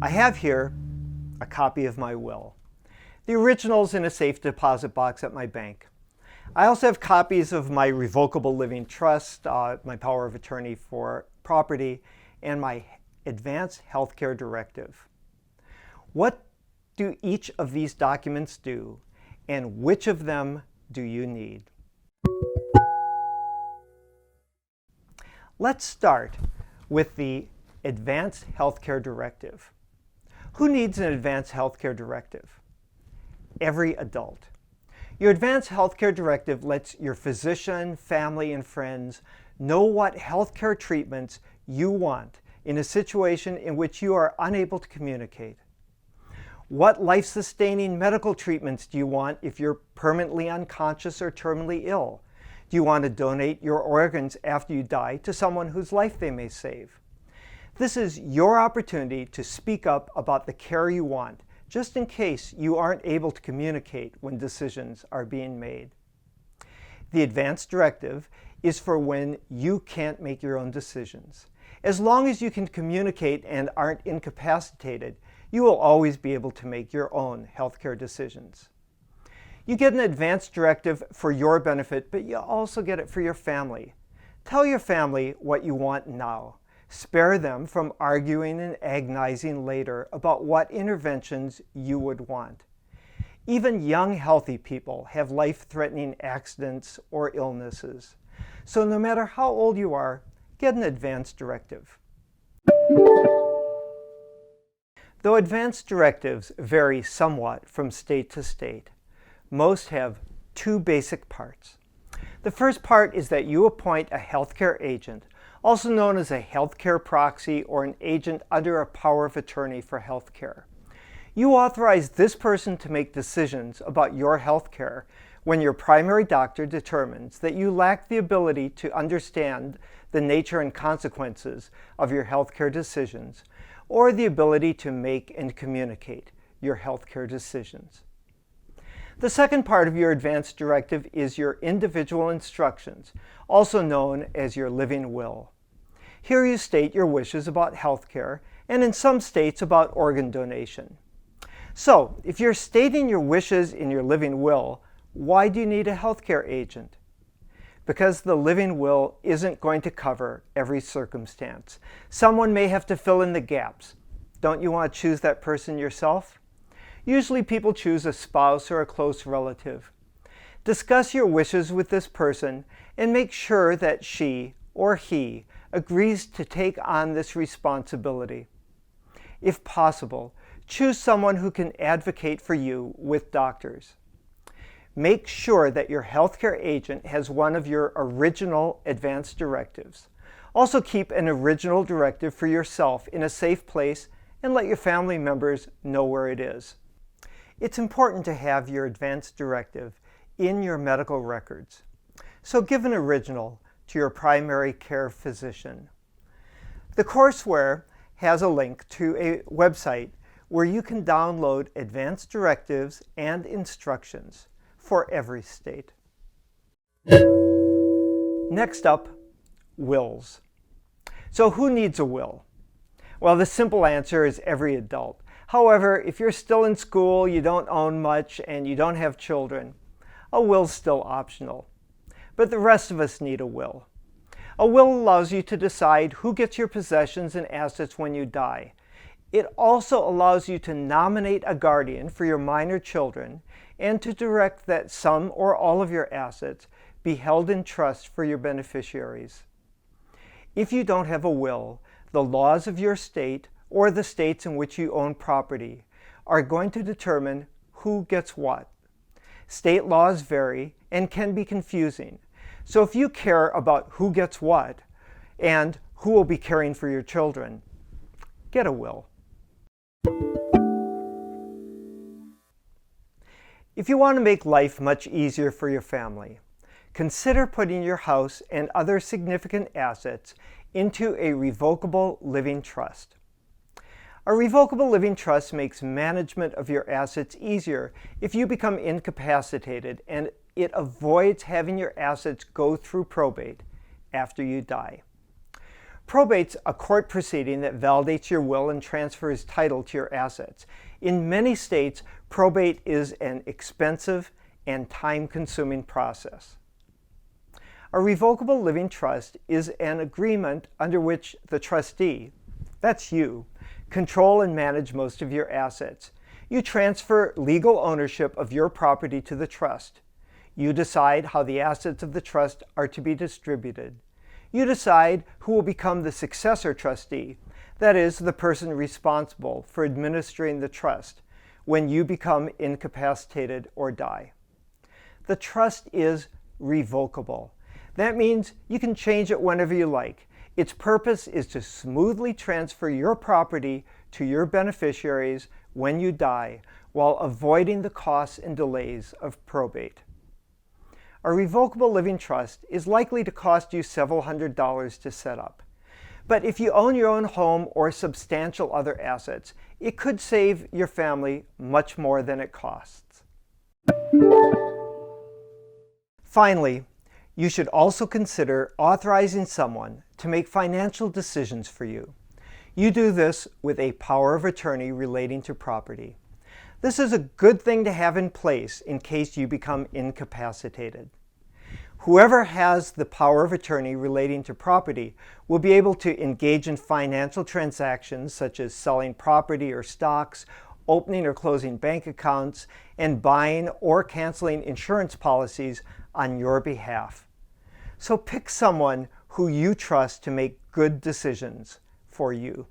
I have here a copy of my will. The original's in a safe deposit box at my bank. I also have copies of my revocable living trust, my power of attorney for property, and my advance healthcare directive. What do each of these documents do, and which of them do you need? Let's start with the advance healthcare directive. Who needs an advance healthcare directive? Every adult. Your advance healthcare directive lets your physician, family, and friends know what healthcare treatments you want in a situation in which you are unable to communicate. What life-sustaining medical treatments do you want if you're permanently unconscious or terminally ill? Do you want to donate your organs after you die to someone whose life they may save? This is your opportunity to speak up about the care you want, just in case you aren't able to communicate when decisions are being made. The advance directive is for when you can't make your own decisions. As long as you can communicate and aren't incapacitated, you will always be able to make your own healthcare decisions. You get an advance directive for your benefit, but you also get it for your family. Tell your family what you want now. Spare them from arguing and agonizing later about what interventions you would want. Even young, healthy people have life-threatening accidents or illnesses. So no matter how old you are, get an advance directive. Though advance directives vary somewhat from state to state, most have two basic parts. The first part is that you appoint a healthcare agent, also known as a healthcare proxy or an agent under a power of attorney for healthcare. You authorize this person to make decisions about your healthcare when your primary doctor determines that you lack the ability to understand the nature and consequences of your healthcare decisions, or the ability to make and communicate your healthcare decisions. The second part of your advance directive is your individual instructions, also known as your living will. Here you state your wishes about healthcare, and in some states about organ donation. So, if you're stating your wishes in your living will, why do you need a healthcare agent? Because the living will isn't going to cover every circumstance. Someone may have to fill in the gaps. Don't you want to choose that person yourself? Usually people choose a spouse or a close relative. Discuss your wishes with this person and make sure that she or he agrees to take on this responsibility. If possible, choose someone who can advocate for you with doctors. Make sure that your healthcare agent has one of your original advance directives. Also keep an original directive for yourself in a safe place and let your family members know where it is. It's important to have your advance directive in your medical records. So give an original to your primary care physician. The courseware has a link to a website where you can download advance directives and instructions for every state. Next up, wills. So who needs a will? Well, the simple answer is every adult. However, if you're still in school, you don't own much, and you don't have children, a will's still optional. But the rest of us need a will. A will allows you to decide who gets your possessions and assets when you die. It also allows you to nominate a guardian for your minor children and to direct that some or all of your assets be held in trust for your beneficiaries. If you don't have a will, the laws of your state or the states in which you own property are going to determine who gets what. State laws vary and can be confusing. So if you care about who gets what and who will be caring for your children, get a will. If you want to make life much easier for your family, consider putting your house and other significant assets into a revocable living trust. A revocable living trust makes management of your assets easier if you become incapacitated, and it avoids having your assets go through probate after you die. Probate's a court proceeding that validates your will and transfers title to your assets. In many states, probate is an expensive and time-consuming process. A revocable living trust is an agreement under which the trustee, that's you, control and manage most of your assets. You transfer legal ownership of your property to the trust. You decide how the assets of the trust are to be distributed. You decide who will become the successor trustee, that is, the person responsible for administering the trust when you become incapacitated or die. The trust is revocable. That means you can change it whenever you like. Its purpose is to smoothly transfer your property to your beneficiaries when you die, while avoiding the costs and delays of probate. A revocable living trust is likely to cost you several $100s to set up. But if you own your own home or substantial other assets, it could save your family much more than it costs. Finally, you should also consider authorizing someone to make financial decisions for you. You do this with a power of attorney relating to property. This is a good thing to have in place in case you become incapacitated. Whoever has the power of attorney relating to property will be able to engage in financial transactions such as selling property or stocks, opening or closing bank accounts, and buying or canceling insurance policies on your behalf. So pick someone who you trust to make good decisions for you.